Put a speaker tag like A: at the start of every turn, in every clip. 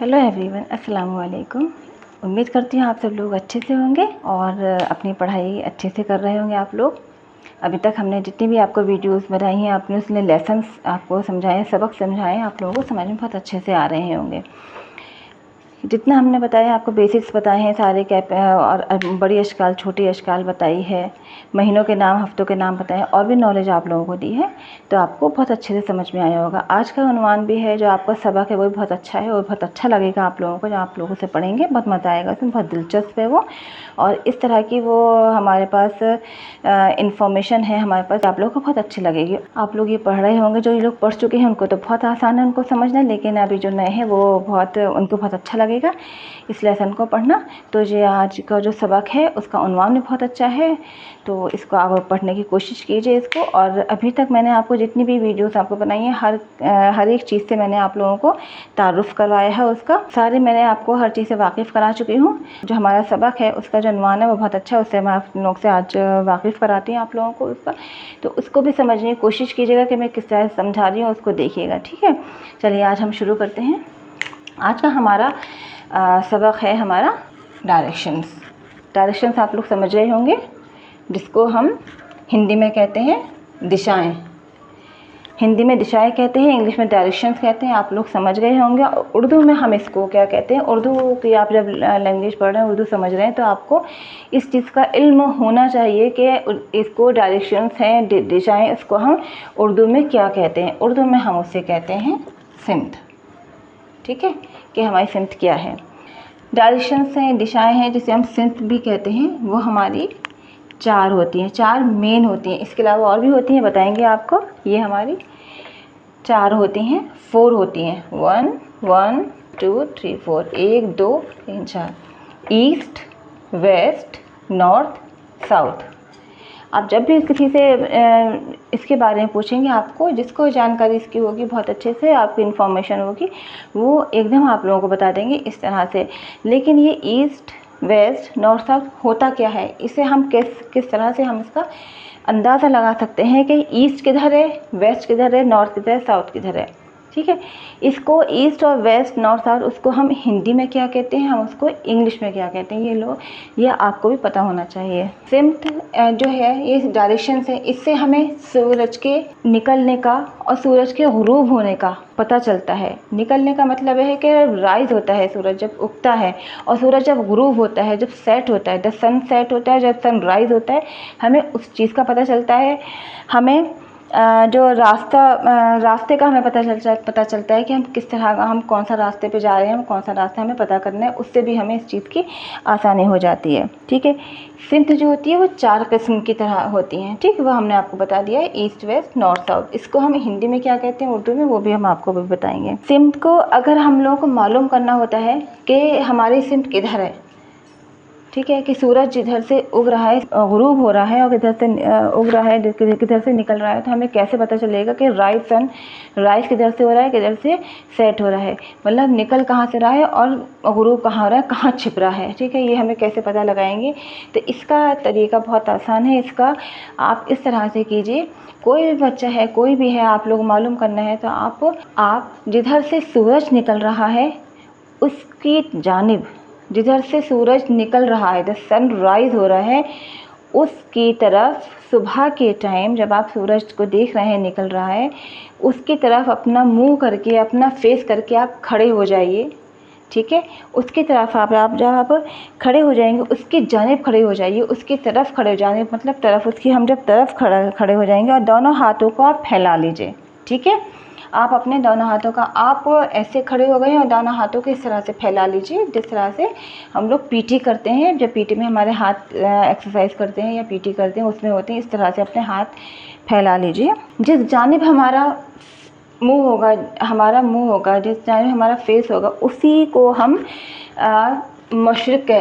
A: Hello everyone, अस्सलाम वालेकुम। उम्मीद करती हूँ आप सब लोग अच्छे से होंगे और अपनी पढ़ाई अच्छे से कर रहे होंगे। आप लोग अभी तक हमने जितनी भी आपको वीडियोस बनाई हैं, आपने उसमें लेसन्स आपको समझाए, सबक समझाए, आप लोगों को समझ में बहुत अच्छे से आ रहे होंगे। जितना हमने बताया, आपको बेसिक्स बताए हैं सारे और बड़ी अशकाल, छोटी अशकाल बताई है, महीनों के नाम, हफ्तों के नाम बताए, और भी नॉलेज आप लोगों को दी है, तो आपको बहुत अच्छे से समझ में आया होगा। आज का उन्वान भी है, जो आपका सबक है वो भी बहुत अच्छा है और बहुत अच्छा लगेगा आप लोगों को। जब आप लोगों से पढ़ेंगे बहुत मज़ा आएगा, उसमें बहुत दिलचस्प है वो, और इस तरह की वो हमारे पास इंफॉर्मेशन है हमारे पास, आप लोगों को बहुत अच्छी लगेगी। आप लोग ये पढ़ रहे होंगे, जो ये लोग पढ़ चुके हैं उनको तो बहुत आसान है उनको समझना, लेकिन अभी जो नए हैं वो उनको बहुत अच्छा लगेगा इस लेसन को पढ़ना। तो ये आज का जो सबक है उसका उन्वान भी बहुत अच्छा है, तो इसको आप पढ़ने की कोशिश कीजिए इसको। और अभी तक मैंने आपको जितनी भी वीडियोस आपको बनाई हैं, हर एक चीज़ से मैंने आप लोगों को तारुफ़ करवाया है, उसका सारे मैंने आपको हर चीज़ से वाकिफ़ करा चुकी हूँ। जो हमारा सबक है उसका जो उन्वान है वो बहुत अच्छा है, उससे मैं आप लोग से आज वाकिफ़ कराती हूँ आप लोगों को उसका। तो उसको भी समझने की कोशिश कीजिएगा कि मैं किस तरह से समझा रही हूँ, उसको देखिएगा, ठीक है। चलिए आज हम शुरू करते हैं। आज का हमारा सबक है हमारा डायरेक्शंस। डायरेक्शंस आप लोग समझ रहे होंगे, जिसको हम हिंदी में कहते हैं दिशाएं। हिंदी में दिशाएं कहते हैं, इंग्लिश में डायरेक्शंस कहते हैं, आप लोग समझ गए होंगे। उर्दू में हम इसको क्या कहते हैं, उर्दू की आप जब लैंग्वेज पढ़ रहे हैं, उर्दू समझ रहे हैं, तो आपको इस चीज़ का इल्म होना चाहिए कि इसको डायरेक्शंस हैं, दिशाएं, इसको हम उर्दू में क्या कहते हैं। उर्दू में हम उसे कहते हैं सिमत, ठीक है, कि हमारी सिमत क्या है। डायरेक्शंस हैं, दिशाएं हैं, जिसे हम सिमत भी कहते हैं, वो हमारी 4 होती हैं, 4 मेन होती हैं। इसके अलावा और भी होती हैं, बताएंगे आपको। ये हमारी 4 होती हैं, 4 होती हैं, 1 1 2 3 4, 1 2 3 4, ईस्ट, वेस्ट, नॉर्थ, साउथ। आप जब भी किसी से इसके बारे में पूछेंगे, आपको जिसको जानकारी इसकी होगी, बहुत अच्छे से आपको इन्फॉर्मेशन होगी, वो एकदम आप लोगों को बता देंगे इस तरह से। लेकिन ये ईस्ट, वेस्ट, नॉर्थ, साउथ होता क्या है, इसे हम किस तरह से हम इसका अंदाज़ा लगा सकते हैं कि ईस्ट किधर है, वेस्ट किधर है, नॉर्थ किधर है, साउथ किधर है, ठीक है। इसको ईस्ट और वेस्ट, नॉर्थ, साउथ, उसको हम हिंदी में क्या कहते हैं, हम उसको इंग्लिश में क्या कहते हैं, ये आपको भी पता होना चाहिए। सिमत जो है, ये डायरेक्शन है, इससे हमें सूरज के निकलने का और सूरज के गुरूब होने का पता चलता है। निकलने का मतलब है कि राइज होता है सूरज जब उगता है, और सूरज जब गुरूब होता है, जब सेट होता है, जब सन सेट होता है, जब सन राइज होता है, हमें उस चीज़ का पता चलता है। हमें जो रास्ते का हमें पता चलता है कि हम किस तरह का, हम कौन सा रास्ते पे जा रहे हैं, हम कौन सा रास्ता हमें पता करना है, उससे भी हमें इस चीज़ की आसानी हो जाती है, ठीक है। सिमत जो होती है वो 4 किस्म की तरह होती हैं, ठीक है, वो हमने आपको बता दिया है, ईस्ट, वेस्ट, नॉर्थ, साउथ। इसको हम हिंदी में क्या कहते हैं, उर्दू में, वो भी हम आपको भी बताएंगे। सिमत को अगर हम लोगों को मालूम करना होता है कि हमारी सिमत किधर है, ठीक है, कि सूरज जिधर से उग रहा है, गुरूब हो रहा है, और किधर से उग रहा है, किधर से निकल रहा है, तो हमें कैसे पता चलेगा कि राइज किधर से हो रहा है, किधर से सेट हो रहा है, मतलब निकल कहाँ से रहा है और गुरूब कहाँ हो रहा है, कहाँ छिप रहा है, ठीक है। ये हमें कैसे पता लगाएंगे, तो इसका तरीका बहुत आसान है। इसका आप इस तरह से कीजिए, कोई भी बच्चा है, कोई भी है, आप लोग मालूम करना है, तो आप जिधर से सूरज निकल रहा है उसकी जानिब, जिधर से सूरज निकल रहा है, जब सन राइज हो रहा है, उसकी तरफ सुबह के टाइम जब आप सूरज को देख रहे हैं निकल रहा है, उसकी तरफ अपना मुंह करके, अपना फेस करके आप खड़े हो जाइए, ठीक है। उसकी तरफ आप जब आप खड़े हो जाएंगे, उसकी जानिब खड़े हो जाइए, उसकी तरफ खड़े हो जाने मतलब तरफ उसकी, हम जब तरफ खड़े हो जाएंगे, और दोनों हाथों को आप फैला लीजिए, ठीक है। आप अपने दोनों हाथों का, आप ऐसे खड़े हो गए और दोनों हाथों को इस तरह से फैला लीजिए, जिस तरह से हम लोग पीटी करते हैं, जब पीटी में हमारे हाथ एक्सरसाइज करते हैं या पीटी करते हैं, उसमें होते हैं, इस तरह से अपने हाथ फैला लीजिए। जिस जानिब हमारा मुंह होगा, जिस जानिब हमारा फेस होगा, उसी को हम मशरिक़,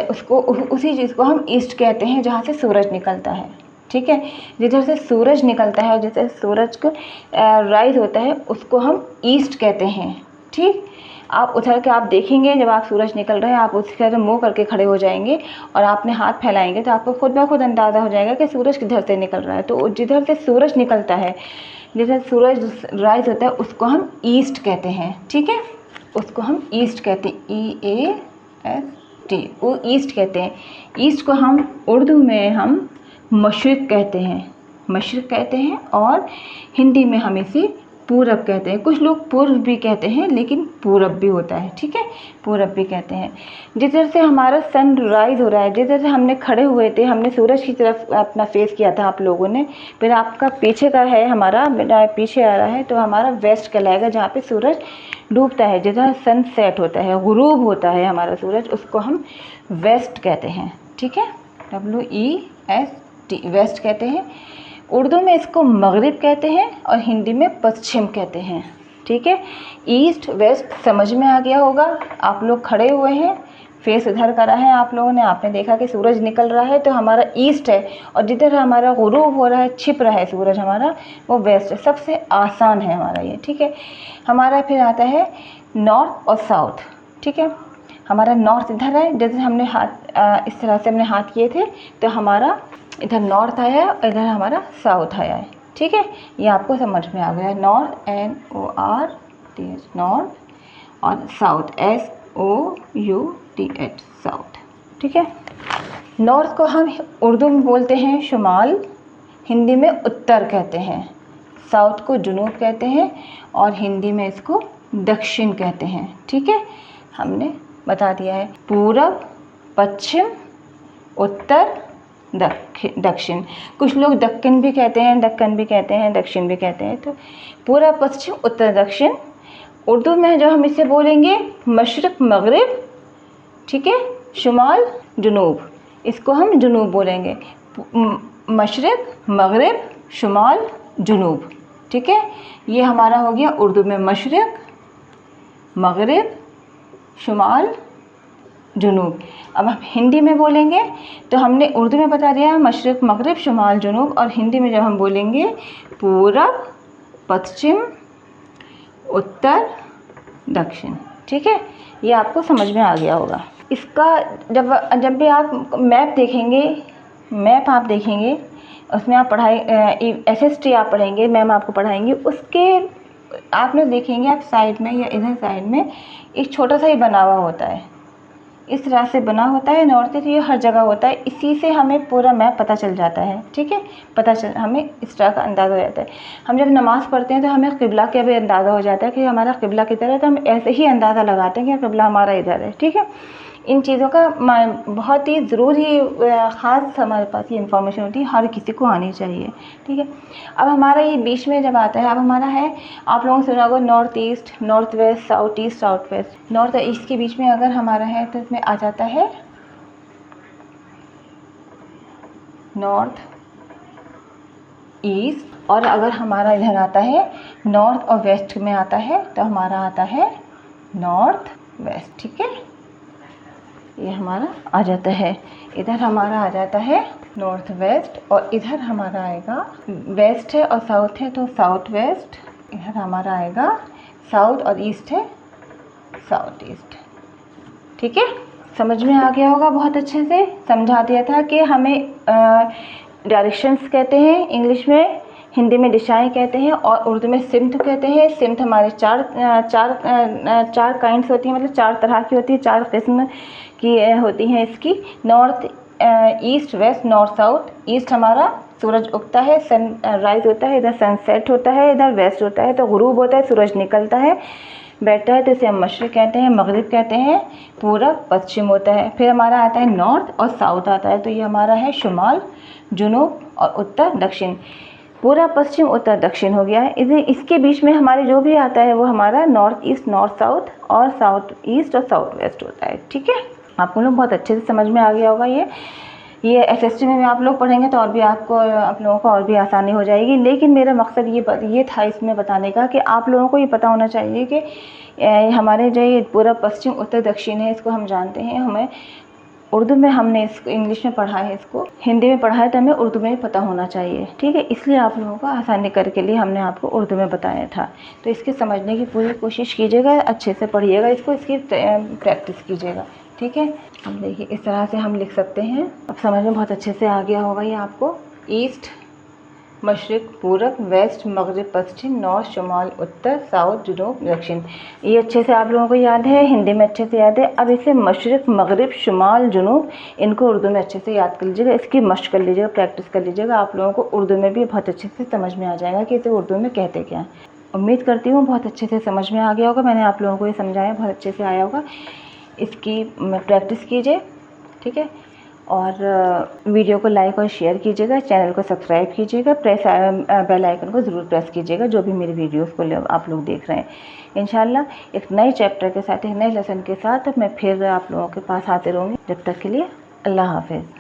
A: उसी चीज़ को हम ईस्ट कहते हैं, जहाँ से सूरज निकलता है, ठीक है। जिधर से सूरज निकलता है, जैसे सूरज को राइज होता है, उसको हम ईस्ट कहते हैं, ठीक। आप उधर के आप देखेंगे, जब आप सूरज निकल रहे हैं, आप उसके तरफ मुँह करके खड़े हो जाएंगे और आपने हाथ फैलाएंगे, तो आपको खुद ब खुद अंदाज़ा हो जाएगा कि सूरज किधर से निकल रहा है। तो जिधर से सूरज निकलता है, जिधर सूरज राइज होता है, उसको हम ईस्ट कहते हैं, ठीक है। उसको हम ईस्ट कहते हैं, EAST, वो ईस्ट कहते हैं। ईस्ट को हम उर्दू में हम मशरिक़ कहते हैं, मशरिक़ कहते हैं, और हिंदी में हम इसे पूरब कहते हैं। कुछ लोग पूर्व भी कहते हैं, लेकिन पूरब भी होता है, ठीक है, पूरब भी कहते हैं। जिधर से हमारा सनराइज़ हो रहा है, जिधर से हमने खड़े हुए थे, हमने सूरज की तरफ अपना फेस किया था आप लोगों ने, फिर आपका पीछे का है, हमारा पीछे आ रहा है, तो हमारा वेस्ट कहलाएगा, जहाँ पे सूरज डूबता है, जिधर सनसेट होता है, गुरूब होता है हमारा सूरज, उसको हम वेस्ट कहते हैं, ठीक है, WEST, वेस्ट कहते हैं। उर्दू में इसको मगरिब कहते हैं और हिंदी में पश्चिम कहते हैं, ठीक है। ईस्ट वेस्ट समझ में आ गया होगा। आप लोग खड़े हुए हैं, फेस इधर करा है आप लोगों ने, आपने देखा कि सूरज निकल रहा है तो हमारा ईस्ट है, और जिधर हमारा गुरूब हो रहा है, छिप रहा है सूरज हमारा, वो वेस्ट है। सबसे आसान है हमारा ये, ठीक है। हमारा फिर आता है नॉर्थ और साउथ, ठीक है। हमारा नॉर्थ इधर है, जैसे हमने हाथ इस तरह से हमने हाथ किए थे, तो हमारा इधर नॉर्थ आया है और इधर हमारा साउथ आया है, ठीक है। ये आपको समझ में आ गया है। नॉर्थ NORTH, नॉर्थ, और साउथ SOUTH, साउथ, ठीक है। नॉर्थ को हम उर्दू में बोलते हैं शुमाल, हिंदी में उत्तर कहते हैं। साउथ को जुनूब कहते हैं और हिंदी में इसको दक्षिण कहते हैं, ठीक है। हमने बता दिया है पूरब, पश्चिम, उत्तर, दक्षिण। कुछ लोग दक्कन भी कहते हैं, दक्कन भी कहते हैं, दक्षिण भी कहते हैं। तो पूरा, पश्चिम, उत्तर, दक्षिण। उर्दू में जो हम इसे बोलेंगे मशरिक़ मगरिब, ठीक है, शुमाल जुनूब, इसको हम जुनूब बोलेंगे। मशरिक़ मगरिब शुमाल जुनूब, ठीक है। ये हमारा हो गया उर्दू में मशरिक़ मगरिब शुमाल जुनूब। अब हम हिंदी में बोलेंगे तो हमने उर्दू में बता दिया मशरिक़ मगरिब शुमाल जुनूब, और हिंदी में जब हम बोलेंगे पूरब, पश्चिम, उत्तर, दक्षिण, ठीक है। ये आपको समझ में आ गया होगा। इसका जब भी आप मैप देखेंगे, मैप आप देखेंगे, उसमें आप पढ़ाई SST आप पढ़ेंगे, मैम आपको पढ़ाएंगे, उसके आप लोग देखेंगे, आप साइड में या इधर साइड में एक छोटा सा ही बना हुआ होता है, इस तरह से बना होता है नॉर्थ ईस्ट, ये हर जगह होता है। इसी से हमें पूरा मैप पता चल जाता है, ठीक है, हमें इस तरह का अंदाज़ा हो जाता है। हम जब नमाज़ पढ़ते हैं तो हमें क़िबला का भी अंदाज़ा हो जाता है कि हमारा क़िबला किधर है, तो हम ऐसे ही अंदाज़ा लगाते हैं कि क़िबला हमारा इधर है, ठीक है। इन चीज़ों का बहुत ही ज़रूरी ख़ास हमारे पास ये इन्फॉर्मेशन होती है, हर किसी को आनी चाहिए, ठीक है। अब हमारा ये बीच में जब आता है, अब हमारा है, आप लोगों ने सुना होगा north east, north west, south east, south west. North east के बीच में अगर हमारा है तो इसमें आ जाता है नॉर्थ ईस्ट, और अगर हमारा इधर आता है नॉर्थ और वेस्ट में आता है तो हमारा आता है नॉर्थ वेस्ट, ठीक है। ये हमारा आ जाता है, इधर हमारा आ जाता है नॉर्थ वेस्ट, और इधर हमारा आएगा वेस्ट है और साउथ है तो साउथ वेस्ट, इधर हमारा आएगा साउथ, और ईस्ट है साउथ ईस्ट, ठीक है। समझ में आ गया होगा, बहुत अच्छे से समझा दिया था कि हमें डायरेक्शंस कहते हैं इंग्लिश में, हिंदी में दिशाएं कहते हैं, और उर्दू में सिम्त कहते हैं। सिम्त हमारे चार काइंड्स होती हैं, मतलब 4 तरह की होती है, 4 किस्म की होती हैं इसकी। North east, west, north, south. East हमारा सूरज उगता है, सन राइज होता है, इधर सनसेट होता है, इधर वेस्ट होता है तो गुरूब होता है, सूरज निकलता है, बैठता है, तो इसे हम मशरिक़ कहते हैं, मगरिब कहते हैं, पूरब पश्चिम होता है। फिर हमारा आता है नॉर्थ और साउथ आता है, तो ये हमारा है शुमाल, जुनूब और उत्तर, दक्षिण। पूरा पश्चिम, उत्तर, दक्षिण हो गया है। इसके बीच में हमारे जो भी आता है वो हमारा नॉर्थ ईस्ट, नॉर्थ साउथ, और साउथ ईस्ट और साउथ वेस्ट होता है, ठीक है। आपको लोग बहुत अच्छे से समझ में आ गया होगा। ये SST में भी आप लोग पढ़ेंगे तो और भी आपको, आप लोगों को और भी आसानी हो जाएगी। लेकिन मेरा मकसद ये था इसमें बताने का कि आप लोगों को ये पता होना चाहिए कि हमारे जो ये पूरा पश्चिम, उत्तर, दक्षिण है, इसको हम जानते हैं। हमें उर्दू में हमने इसको इंग्लिश में पढ़ा है, इसको हिंदी में पढ़ा है, तो हमें उर्दू में भी पता होना चाहिए, ठीक है। इसलिए आप लोगों को आसानी करके लिए हमने आपको उर्दू में बताया था। तो इसके समझने की पूरी कोशिश कीजिएगा, अच्छे से पढ़िएगा इसको, इसकी प्रैक्टिस कीजिएगा, ठीक है। अब देखिए इस तरह से हम लिख सकते हैं। अब समझ में बहुत अच्छे से आ गया होगा ये आपको। ईस्ट, मशरिक़, पूरब, वेस्ट, मगरिब, पश्चिम, नॉर्थ, शुमाल, उत्तर, साउथ, जुनूब, दक्षिण। ये अच्छे से आप लोगों को याद है, हिंदी में अच्छे से याद है। अब इसे मशरिक़, मगरिब, शुमाल, जुनूब, इनको उर्दू में अच्छे से याद कर लीजिएगा, इसकी मशक़ कर लीजिएगा, प्रैक्टिस कर लीजिएगा। आप लोगों को उर्दू में भी बहुत अच्छे से समझ में आ जाएगा कि इसे उर्दू में कहते क्या हैं। उम्मीद करती हूँ बहुत अच्छे से समझ में आ गया होगा। मैंने आप लोगों को ये समझाया, बहुत अच्छे से आया होगा। इसकी प्रैक्टिस कीजिए, ठीक है। और वीडियो को लाइक और शेयर कीजिएगा, चैनल को सब्सक्राइब कीजिएगा, बेल आइकन को ज़रूर प्रेस कीजिएगा जो भी मेरी वीडियोस को आप लोग देख रहे हैं। इंशाल्लाह एक नए चैप्टर के साथ, एक नए लेसन के साथ मैं फिर आप लोगों के पास आते रहूँगी। जब तक के लिए अल्लाह हाफ़िज़।